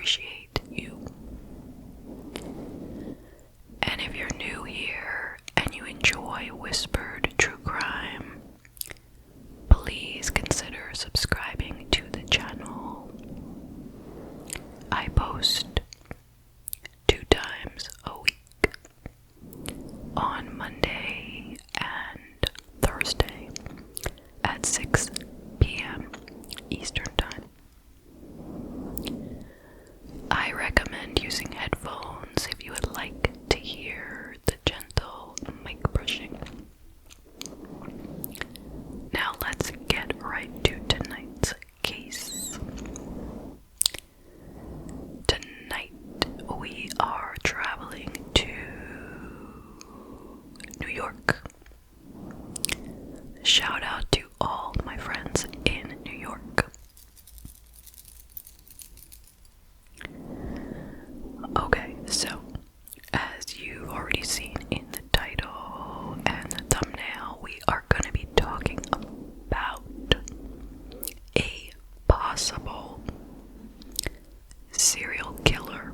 appreciate you. And if you're new here and you enjoy whispered true crime, please consider subscribing to the channel. I post 2 times a week, on Monday and Thursday at 6 p.m. Eastern Time. I recommend using headphones if you would like to hear the gentle mic brushing. Now let's get right to tonight's case. Tonight we are traveling to New York. Shout out to all my friends in New York. Okay, so as you've already seen in the title and the thumbnail, we are going to be talking about a possible serial killer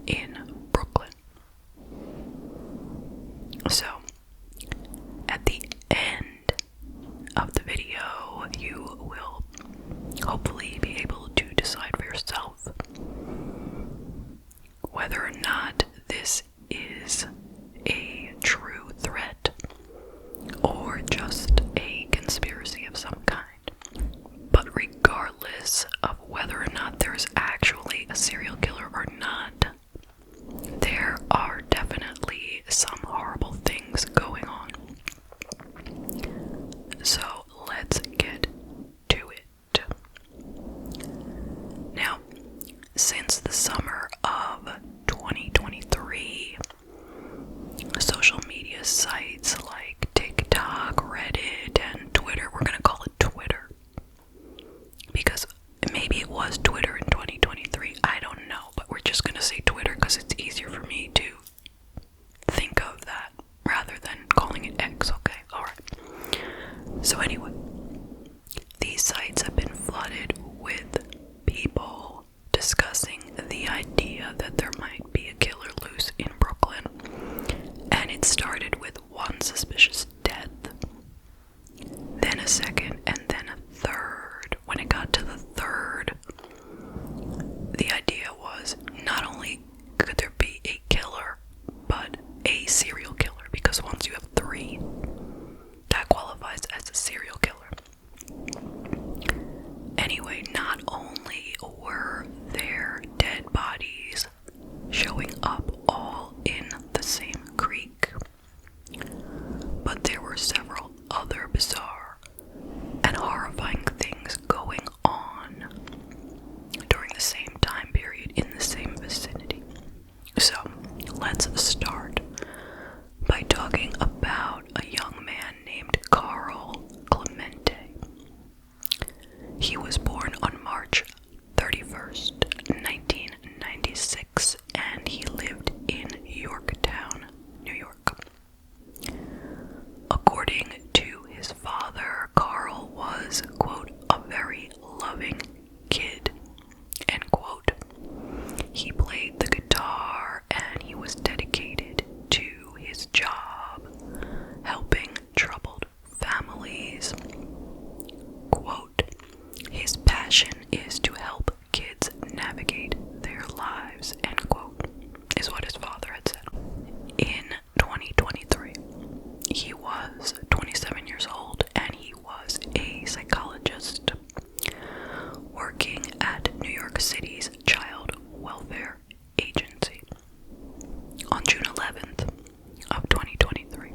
in Brooklyn. So, at the end of the video, you will hopefully be able to decide for yourself whether or not this is a true threat or just a conspiracy of some kind. But regardless of whether or not there's actually a serial killer or not, there are definitely some horrible things going on. So let's get to it. Now, since the summer of 2023, social media sites like TikTok, Reddit, and Twitter, we're going to call it Twitter, because maybe it was Twitter in 2023, I don't know, but we're just going to say Twitter because it's easier for me to think of that rather than calling it X, okay? Alright. So anyway, these sites have been flooded with people discussing the idea that there might be a killer loose in Brooklyn, and it started with one suspicious death, then a second, and then a third. When it got to the third, the idea was not only could there be a killer, but a serial killer, because once you have 3, that qualifies as a serial killer. Anyway, not only were there dead bodies showing up all in the same creek, but there were several other bizarre and horrifying things going on during the same time period in the same vicinity. So, let's start by talking about a young man named Carl Clemente. He was born on March 31st, 1996, and he lived in Yorktown, New York. According to his father, Carl was, quote, a very loving kid, end quote. He played the guitar and he was dedicated to his job, helping troubled families. Quote, his passion is to help kids navigate their lives, end quote, is what his father had said. In 2023, he was 27 years old and he was a psychologist working at New York City's Child Welfare Agency. On June 11th of 2023,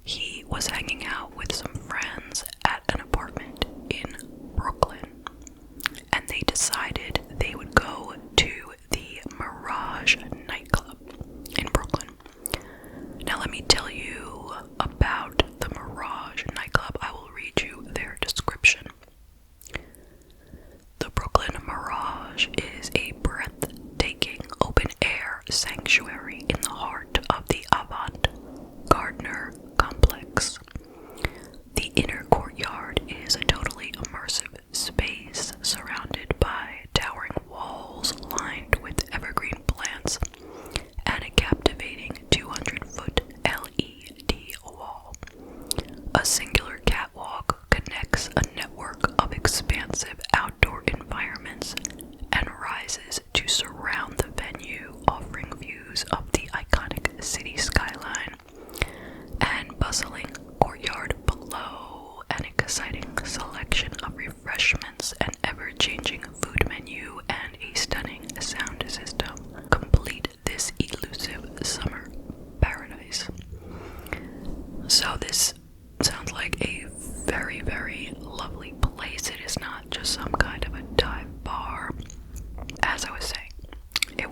he was hanging out with some friends at an apartment in Brooklyn, and they decided they would go to the Mirage Nightclub in Brooklyn. Now let me tell you about the Mirage Nightclub. I will read you their description. The Brooklyn Mirage is a breathtaking open-air sanctuary in the heart of the avant-Gardner complex. The inner courtyard is a totally immersive space surrounded by towering walls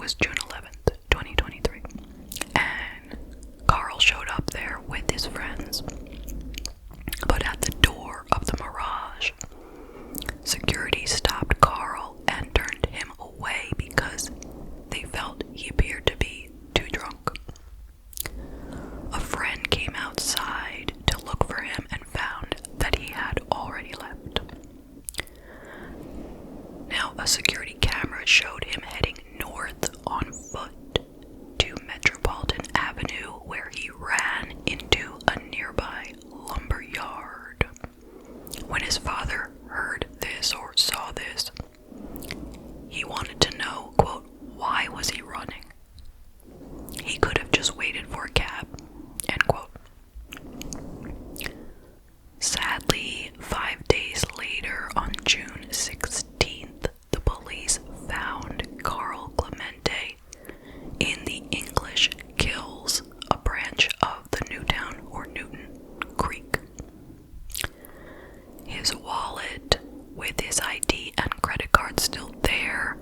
was June 11th, 2023. And Carl showed up there with his friends. But at the door of the Mirage, security stopped Carl and turned him away because they felt he appeared to be too drunk. A friend came outside to look for him and found that he had already left. Now, a security camera showed him heading north on foot to Metropolitan Avenue, where he ran into a nearby lumber yard. When his father heard this or saw this, he wanted to know, quote, why was he running? He could have just waited for a cab, end quote. Sadly, 5 days later, on June 16th, the police found Carl Clemente in the English Kills, a branch of the Newtown or Newton Creek. His wallet, with his ID and credit card still there,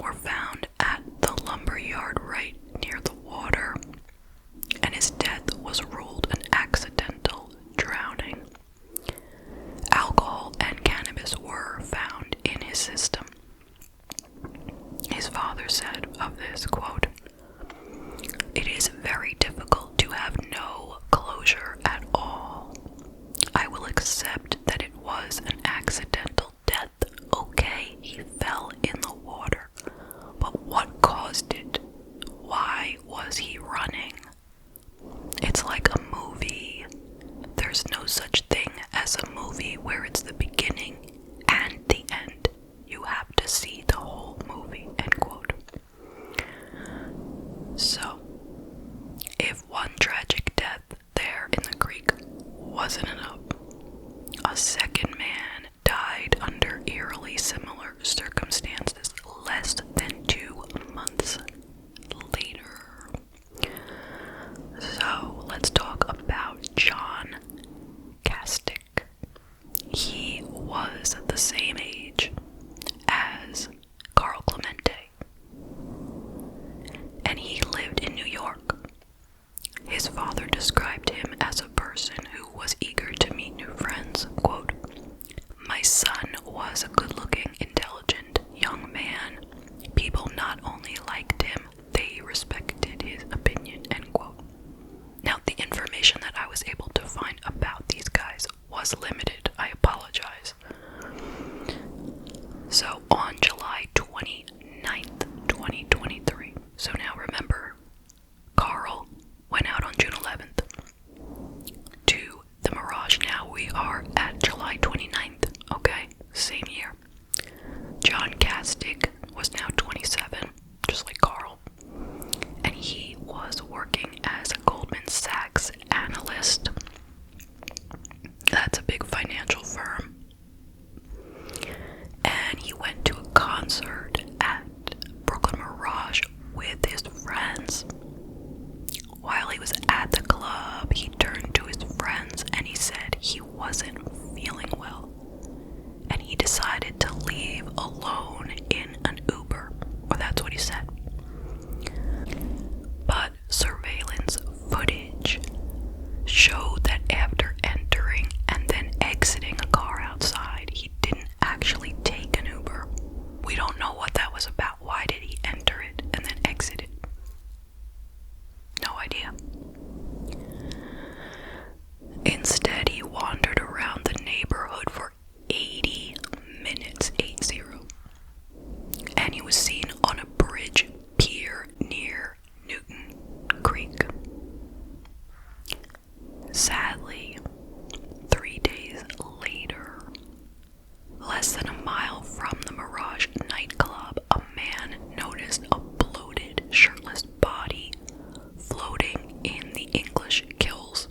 were found at the lumber yard right near the water, and his death was ruled an accidental drowning. Alcohol and cannabis were found in his system. His father said of this, quote, "It is very difficult to have no closure at all. I will accept that it was an accidental death. Okay, he fell in the water. But what caused it? Why was he running? It's like a movie. There's no such thing as a movie where it's the beginning and the end. You have to see the whole movie," end quote. So, if one tragic death there in the creek wasn't enough, a second man died under eerily similar circumstances less than 2 months later. So, let's talk about John Castic. He was the same age as Carl Clemente, and he lived in New York. His father described him as a person who was eager to meet new friends. Quote, "My son was a good-looking, intelligent young man. People not only liked him, they respected his opinion," end quote. Now, the information that I was able to find about these guys was limited. I apologize. So, on July 29th, 2023, so now remember, Carl went out on June 11th to the Mirage. Now we are at July 29th, okay? Same year. John Castic was now 27, just like Carl, and he was working as a Goldman Sachs analyst. That's a big financial firm. And he went to a concert at Brooklyn Mirage with his friends. While he was at the club, he turned to his friends and he said he wasn't feeling well, and he decided to leave alone in an Uber, or that's what he said. But surveillance footage showed that after entering and then exiting a car outside, he didn't actually take an Uber. We don't know what that was about. Why did he enter it and then exit it? No idea. Instead, he wandered around the neighborhood for 80 minutes, 80, and he was seen on a bridge pier near Newton Creek. Sadly, 3 days later, less than a mile from the Mirage nightclub, a man noticed a bloated, shirtless body floating in the English Kills,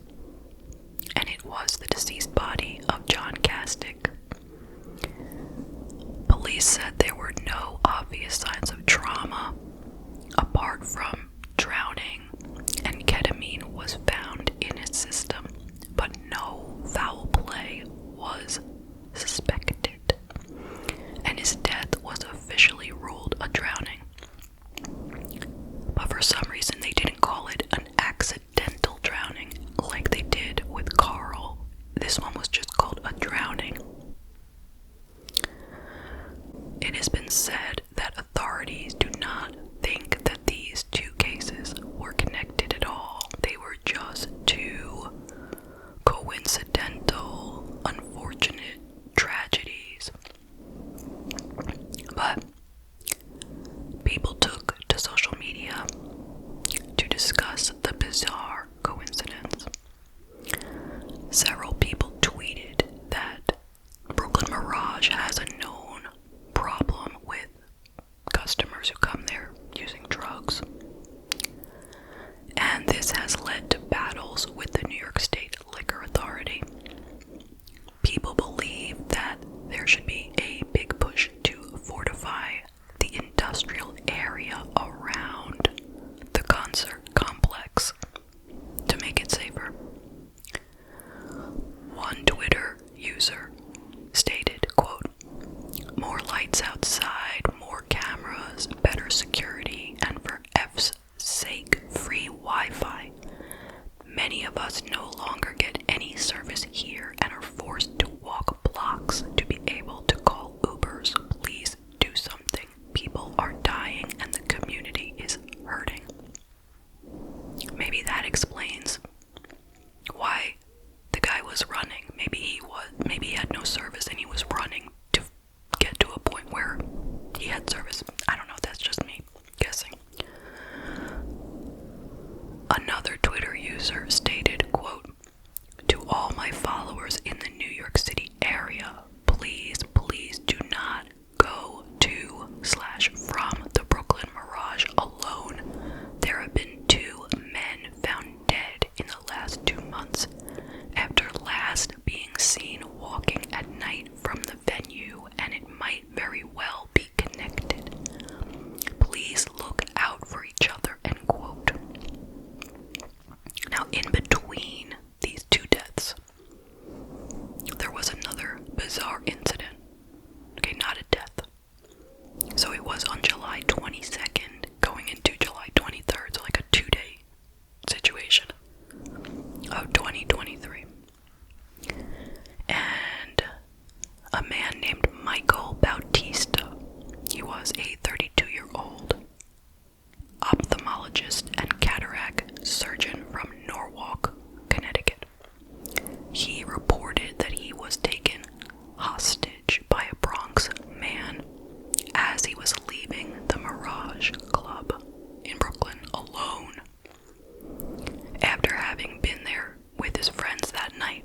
and it was the deceased body of John Castic. Police said there were no obvious signs of trauma, apart from drowning, and ketamine was found in his system, but no foul play was suspected, and his death was officially ruled a drowning. It has been said that authorities do not think that these two cases were connected at all. They were just two coincidental, unfortunate tragedies. But people took to social media to discuss the bizarre coincidence. Several people tweeted that Brooklyn Mirage has a known problem with customers who come there using drugs. And this has led to battles with the New York State Liquor Authority. People believe that there should be a big push to fortify the industrial area around the concert complex to make it safer. One Twitter user stated, quote, "More lights outside, more cameras, better security, and for F's sake, free Wi-Fi. Many of us no longer get any service here and are forced to walk blocks to be able to call Ubers. Please do something. People are dying and the community is hurting." Maybe that explains why the guy was running. Maybe he had no service and he was running to get to a point where he had service. I don't know, that's just me guessing. Another Twitter user stated, quote, "To all my followers in the New York City area, please do not go to/from the Brooklyn Mirage alone. There have been 2 men found dead in the last 2 months after last being seen walking at night from the venue, and it might very well be connected. Please look out for each other," end quote. Now, in between these 2 deaths, there was another bizarre incident. Okay, not a death. So it was on July 22nd, going into July 23rd, so like a 2-day situation of 2023. And a man named Michael Bautista, he was a 32-year-old ophthalmologist and cataract surgeon from Norwalk, Connecticut. He reported that he was taken hostage by a Bronx man as he was leaving the Mirage Club in Brooklyn alone, after having been there with his friends that night.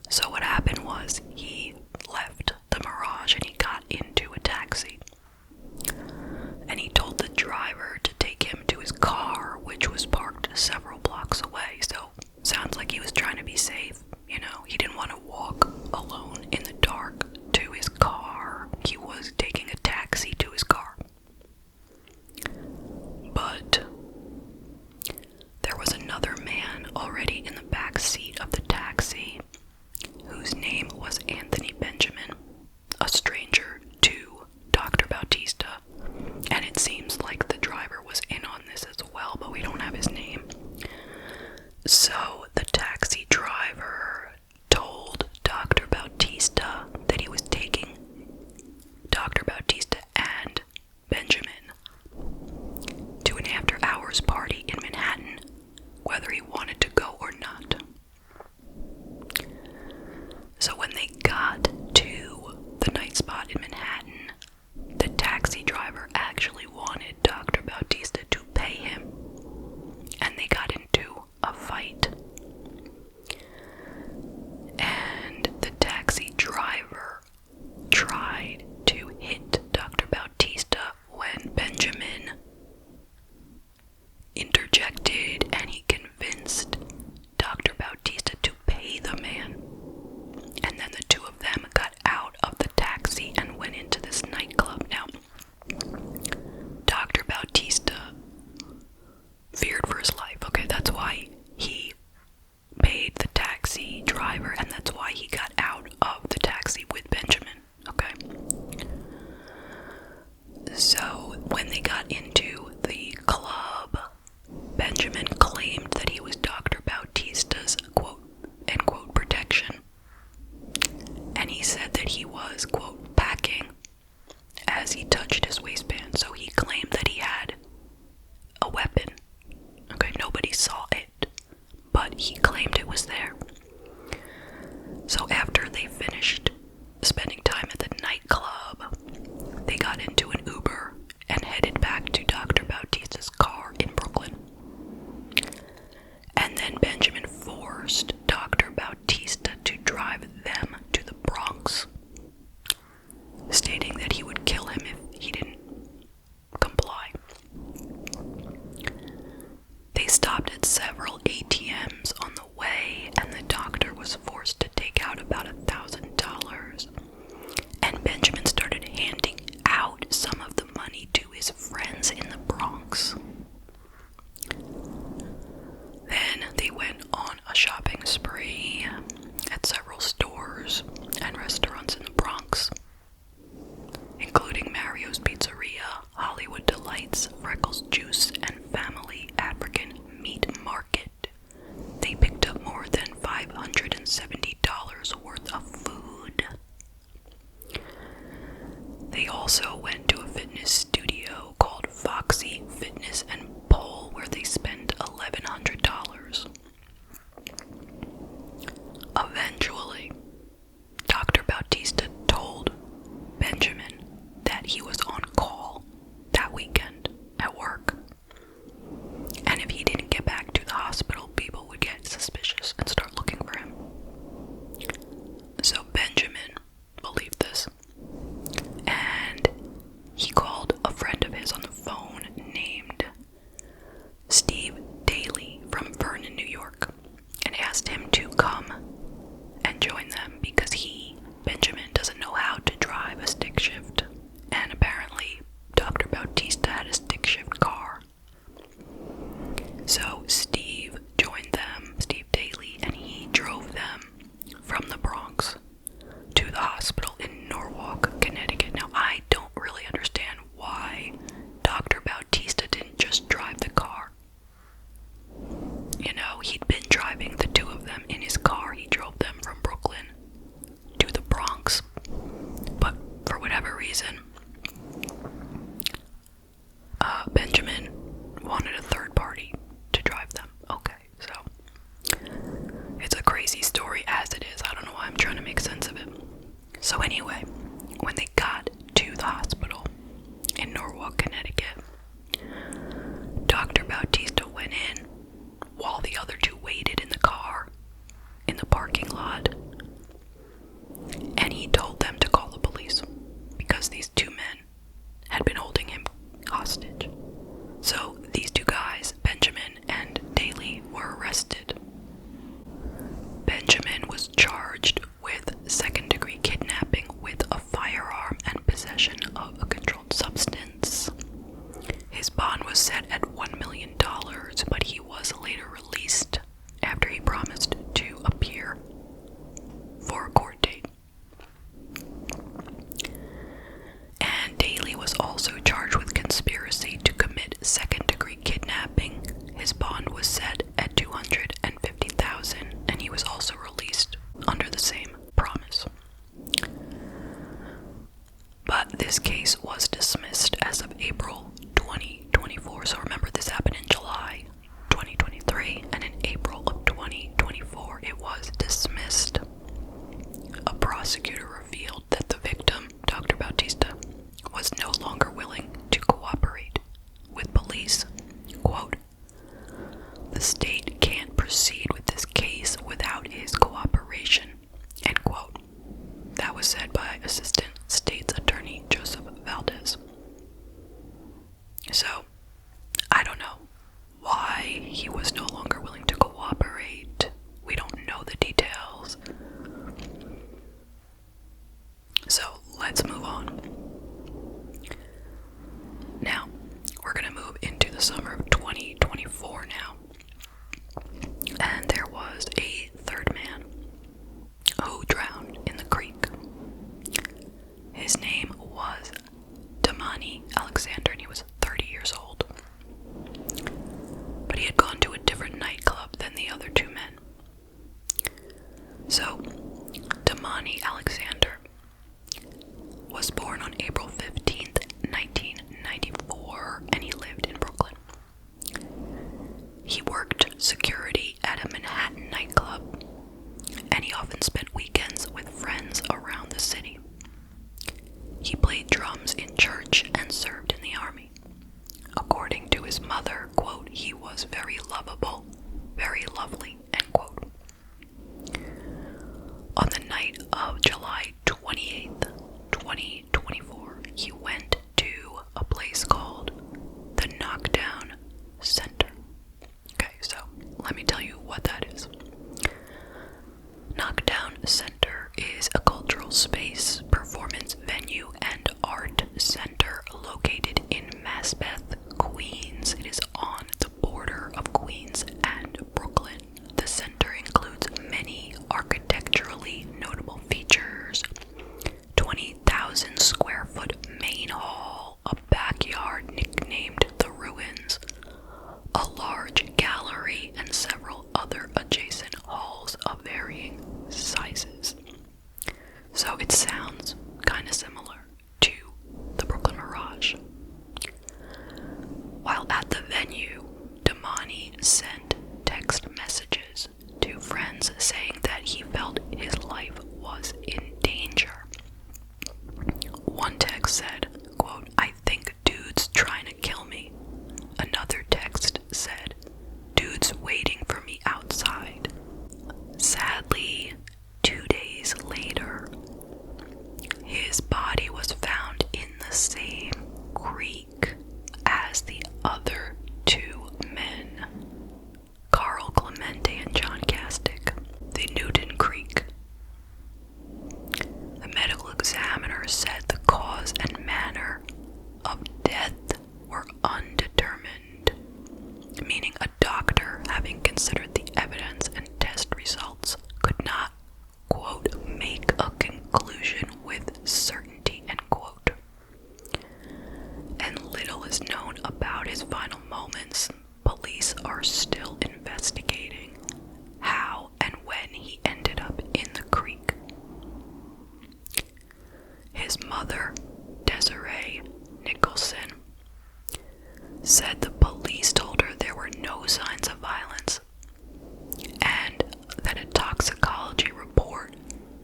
So what happened was he left the Mirage and he got into a taxi. And he told the driver to take him to his car, which was parked several blocks away. So sounds like he was trying to be safe. You know, he didn't want to walk alone in the dark to his car. He was taking a taxi to his car. But there was another man already in the back seat of the taxi whose name was Anthony Benjamin, a stranger to Dr. Bautista. And it seems like the driver was in on this as well, but we don't have his name. So the taxi driver told Dr. Bautista that he was taking Dr. Bautista and Benjamin to an after-hours party in Manhattan, whether he wanted to go or not. So when they got to the night spot in Manhattan, the taxi driver actually wanted Dr. Bautista to pay him, and they got into a fight. And the taxi driver tried to hit as he touched his waistband, so he claimed that he had a weapon. Okay, nobody saw it, but he claimed it was there. So after they finished spending time at the nightclub, they got into an Uber and headed back to Dr. Bautista's car in Brooklyn. And then Benjamin forced Dr. Bautista to drive them to the Bronx, stating that he would kill him if he didn't comply. They stopped at several ATMs on the way, and the doctor was forced to take out about $1,000. And Benjamin started handing out some of the money to his friends in the Bronx. Then they went on a shopping spree at several stores and restaurants in the Bronx, including Mario's Pizzeria, Hollywood Delights, Freckles Juice, and Family African Meat Market. They picked up more than $570 worth of food. They also went to a fitness studio called Foxy Fitness and Pole, where they spent $1,100. Eventually, Dr. Bautista told Benjamin that he was on call that weekend at work, and if he didn't get back to the hospital, people would get suspicious and start looking for him. So Benjamin believed this, and he called a friend of his on the phone named Steve Daly from Vernon, New York, and asked him to come and join them because Benjamin, doesn't know how to drive a stick shift, and apparently Dr. Bautista had a stick shift car. So Steve joined them, Steve Daly, and he drove them from the Bronx to the hospital in Norwalk, Connecticut. Now, I don't really understand why Dr. Bautista didn't just drive the car. You know, he'd been driving the two of them in his car. He drove them from Brooklyn to the Bronx. But for whatever reason, Benjamin wanted a third party to drive them. Okay, so it's a crazy story as it is. I don't know why I'm trying to make sense of it. So anyway, when they got to the hospital in Norwalk, Connecticut, Dr. Bautista went in while the other two waited in the car in the parking lot, and he told them to call the police because these two men had been holding him hostage. So these two guys, Benjamin and Daly, were arrested. Benjamin was charged with second-degree kidnapping with a firearm and possession of a controlled substance. His bond was set at $1 million, but he was later released after he promised to appear for a court date. And Daly was also charged with conspiracy to commit second-degree kidnapping. His bond was set at $250,000, and he was also released under the same promise. But this case was dismissed as of April 2024. So remember, this happened in July 2023, and in April of 2024, it was dismissed. A prosecutor revealed that the victim, Dr. Bautista, was no longer willing to cooperate with police. Quote, "The state can't proceed with this case without his cooperation," end quote. That was said by Assistant State's Attorney Joseph Valdez. So, I don't know why he was no longer willing to cooperate. We don't know the details. So, let's move on. Now, we're going to move into the summer of 2024 now. And there was a third man who drowned in the creek. His name was Damani Alexander, and he was 30 years old. But he had gone to a different nightclub than the other two men. So, Damani Alexander was born on April 15th, church and served in the army. According to his mother, quote, he was very lovable, very lovely, end quote. On the night of July 28th, 2024, he went to a place called the Knockdown Center. Okay, so let me tell you what that is. Knockdown Center is a cultural space, performance venue, and art center located in Maspeth, Queens. It is on the border of Queens and Brooklyn. The center includes many architecturally notable features: 20,000 square foot main hall, a backyard nicknamed The Ruins, a large gallery, and several other adjacent halls of varying sizes. So it sounds kind of similar to the Brooklyn Mirage. While at the venue, Damani sent text messages to friends saying that he felt his life was in danger. One text said, quote, I think dude's trying to kill me. Another text said, dude's waiting for me outside. Sadly, 2 days later, his body was found in the same creek as the other two men, Carl Clemente and John Castic, the Newton Creek. The medical examiner said the cause and manner of death were undetermined, meaning a doctor, having considered the evidence and test results, could not, quote, make a conclusion with certainty, end quote. And little is known about his final moments. Police are still investigating how and when he ended up in the creek. His mother, Desiree Nicholson, said the police told her there were no signs of violence and that a toxicology report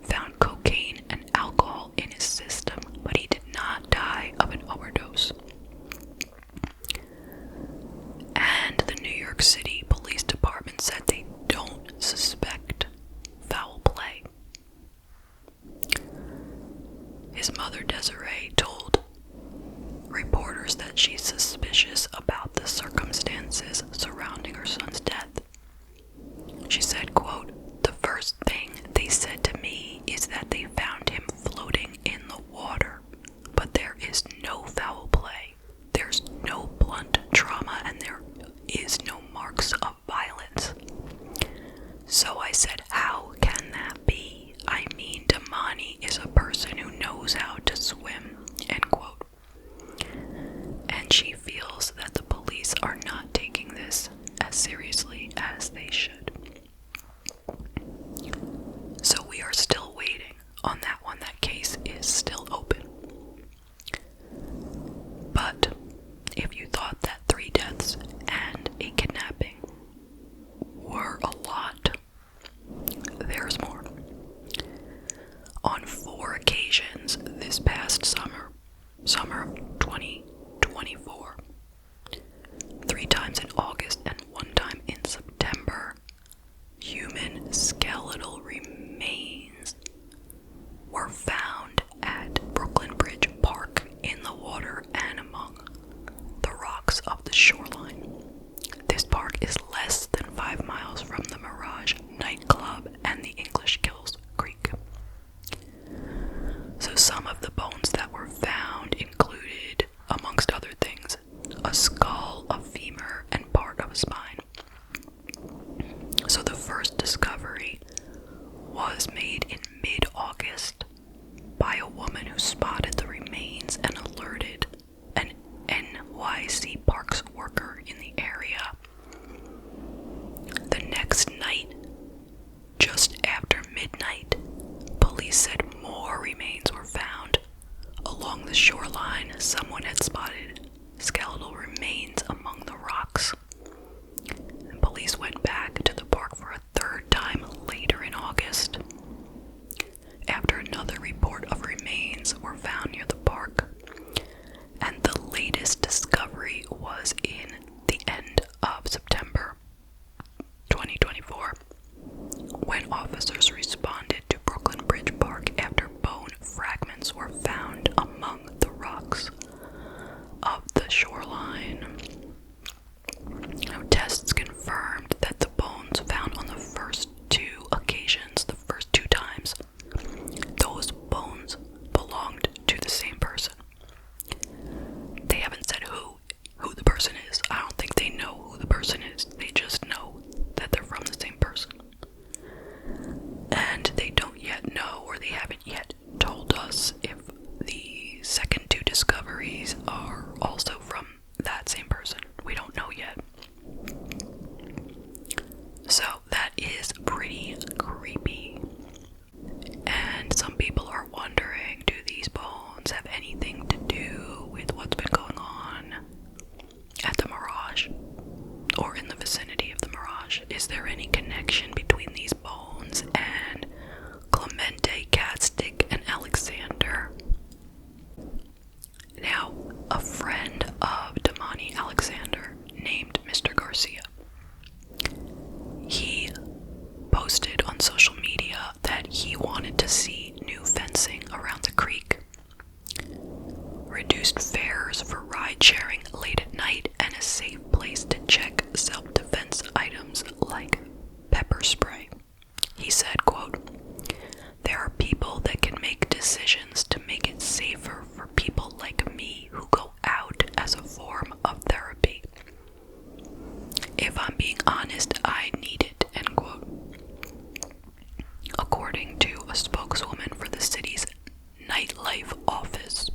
found cocaine and alcohol in his system, but he did not die of an overdose. And the New York City Police Department said they don't suspect foul play. His mother, Desiree, told reporters that she's suspicious about the circumstances surrounding her son's death. She said, quote, the first thing they said to me is that they found him floating in the water, but there is no foul play, there's no blunt trauma, and there is no marks of violence. So I said, how can that be? I mean, Damani is a person who knows how to swim, end quote. And she feels that the police are not taking this as seriously as they should. So we are still waiting on that one. That case is still open. But if you thought that 3 deaths and a kidnapping were a lot, there's more. On 4 occasions this past summer of 2024, 3 times in August and 1 time in September, human skeletal remains were found at Brooklyn Bridge Park in the water and among the rocks of the shoreline. This park is less than 5 miles from the Mirage Nightclub and the English Kills Creek. So some of the bones that were found included, amongst other things, a skull, a femur, and part of a spine. So the first discovery was made in mid-August by a woman who spotted the remains and alerted an NYC Parks worker in the area. The next night, just after midnight, police said more remains were found. Along the shoreline, someone had spotted skeletal remains among the rocks. And police went back to the park for a 3rd time later in August, after another report of remains were found near the park. reduced fares for ride-sharing late at night, and a safe place to check self-defense items like pepper spray. He said, quote, "There are people that can make decisions to make it safer for people like me who go out as a form of therapy. If I'm being honest, I need it," end quote. According to a spokeswoman for the city's nightlife office,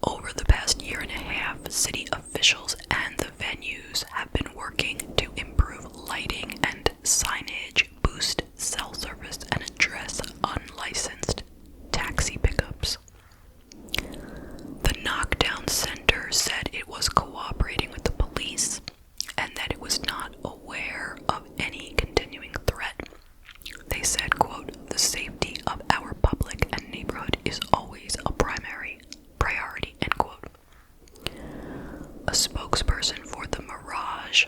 over the past year and a half, city officials and the venues have been working to improve lighting and signage, boost cell service, and address unlicensed taxi pickups. The Knockdown Center said it was cooperating with the police and that it was not aware of any continuing threat. They said, quote, "The safety of our public and neighborhood is always a primary priority," end quote. A spokesperson for the Mirage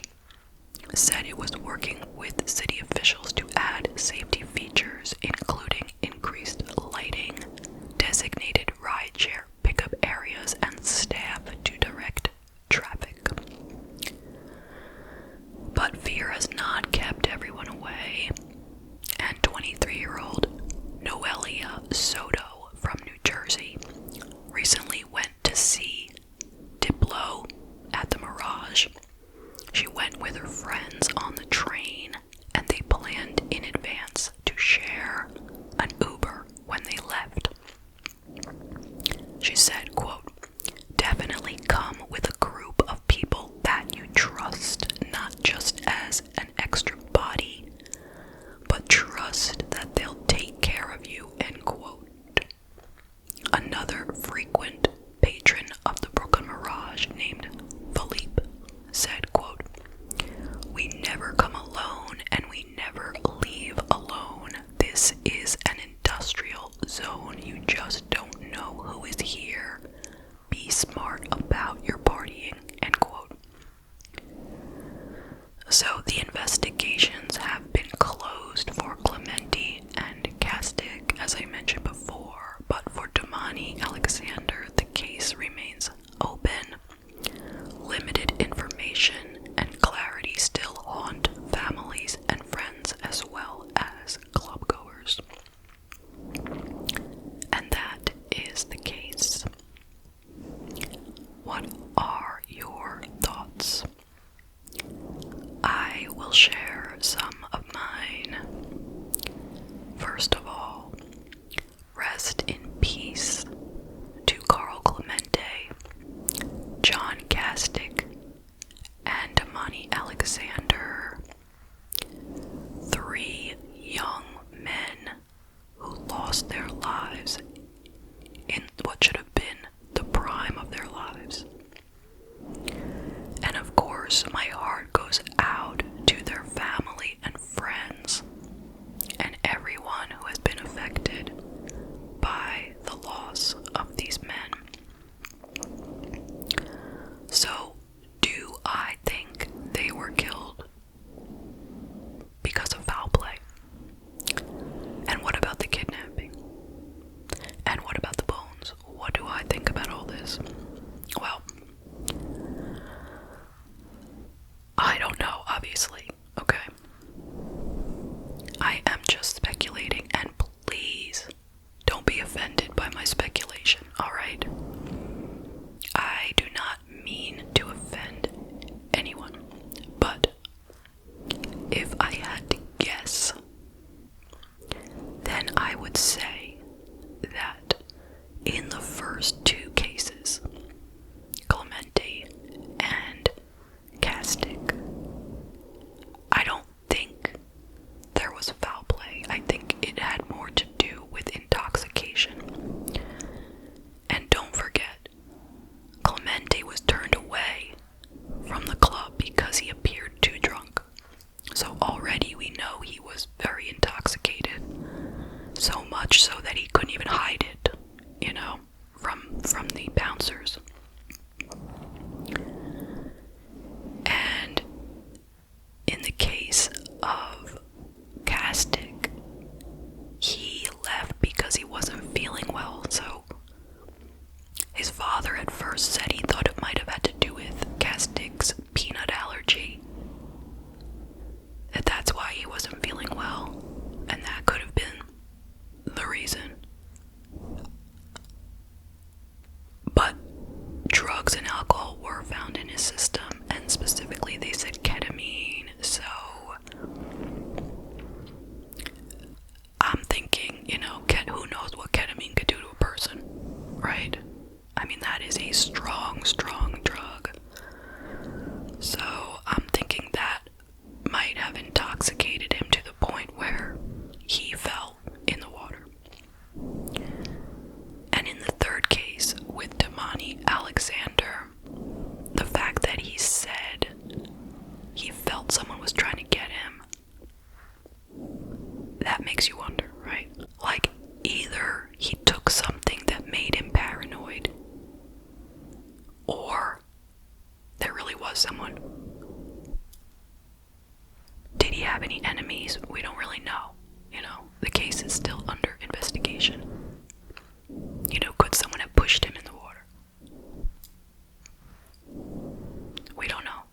said it was working with city officials to add safety features, including increased lighting, designated rideshare pickup areas, and staff to direct traffic. But fear has not kept everyone away, and 23-year-old Noelia Soto from New Jersey recently went to see Diplo at the Mirage. She went with her friends on the train, and they planned in advance to share an Uber when they left. She said, quote, "Definitely come with a group of people that you trust, not just as an extra body, but trust that they'll take care of you," end quote. Another frequent patron of the Brooklyn Mirage named Philippe said, quote, "We never come alone and we never leave alone. This is an industrial zone. You just don't know who is here. Be smart about your partying," end quote. So the investigations have been closed for Clemente and Castic, as I mentioned before, but for Damani Alexander, the case remains open. Limited information and clarity still haunt families and friends as well as clubgoers. And that is the case. What are your thoughts? I will share some of mine. First of all, rest in peace to Carl Clemente, John Castic, and Damani Alexander, 3 young men who lost their lives in what should have been the prime of their lives. And of course, my heart goes out to their family and friends and everyone who has been affected by the loss of these men. So, do I think they were killed because of foul play? And what about the kidnapping? And what about the bones? What do I think about all this? Well, I don't know, obviously, okay? I am just speculating, and please don't be offended by my speculation, alright? I do not mean to offend anyone, but if I had to guess, then I would say that in the first 2 cases, his system, and specifically they said ketamine. So I'm thinking, who knows what ketamine could do to a person, right? I mean, that is a strong, strong drug. So I'm thinking that might have intoxicated him to the point where he fell in the water. And in the third case with Damani Alexander, the fact that he said he felt someone was trying to get him, that makes you wonder, right? Like, either he took something that made him paranoid, or there really was someone. Did he have any enemies? We don't really know. The case is still under investigation. Could someone have pushed him in the water? We don't know.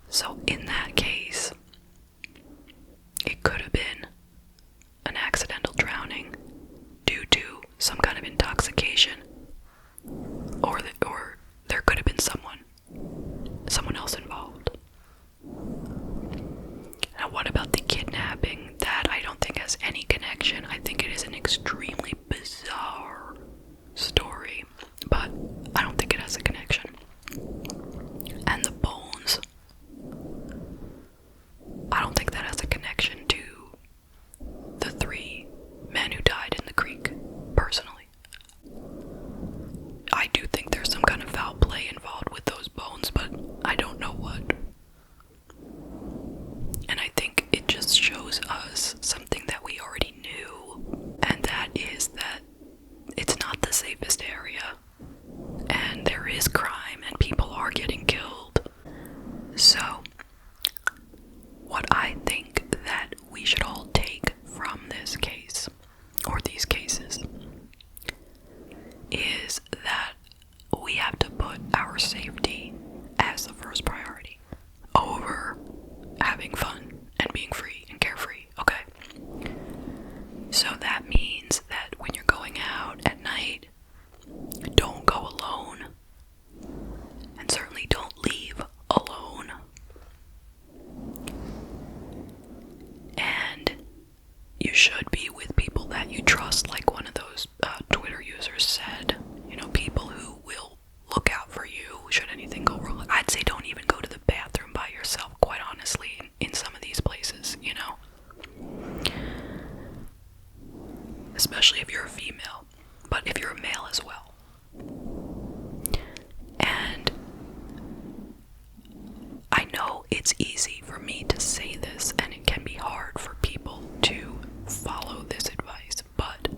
So in that case, it could have been an accidental drowning due to some kind of intoxication, or there could have been someone else involved. Now, what about the kidnapping? That I don't think has any connection. I think it is an extremely bizarre story, but I don't think it has a connection. And the bones, I don't think that has a connection to the 3 men who died in the creek, personally. I do think there's some kind of foul play involved with those bones, but I don't know what. And I think it just shows us something that we already knew, and that is that it's not the safest area, and there is crime, and people are getting killed. So, what I think that we should all take from this case, or these cases, is that we have to put our safety as the first priority over having fun and being free and carefree, okay? So that means that when you're going out at night, don't go alone, and certainly don't leave alone. And you should be with people that you trust, like one of those Twitter users said, people who will look out for you should anything go wrong. I'd say don't even go to the bathroom by yourself, quite honestly, in some of these places, especially if you're a female, but if you're a male as well. And I know it's easy for me to say this, and it can be hard for people to follow this advice, but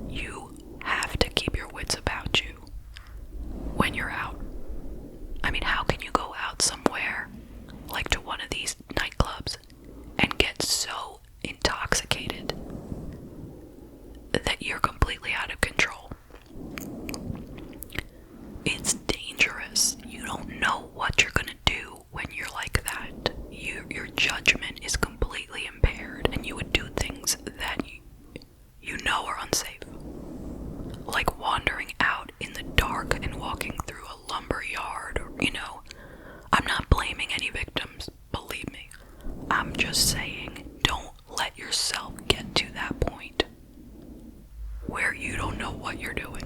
you have to keep your wits about you when you're out. I mean, how can you go out somewhere, like to one of these nightclubs, and get so intoxicated that you're completely out of control? It's dangerous. You don't know what you're gonna do when you're like that. Your judgment is completely impaired, and you would do things that you know are unsafe. Like wandering out in the dark and walking through a lumber yard, or, I'm not blaming any victims, believe me. I'm just saying, don't let yourself get to that point where you don't know what you're doing.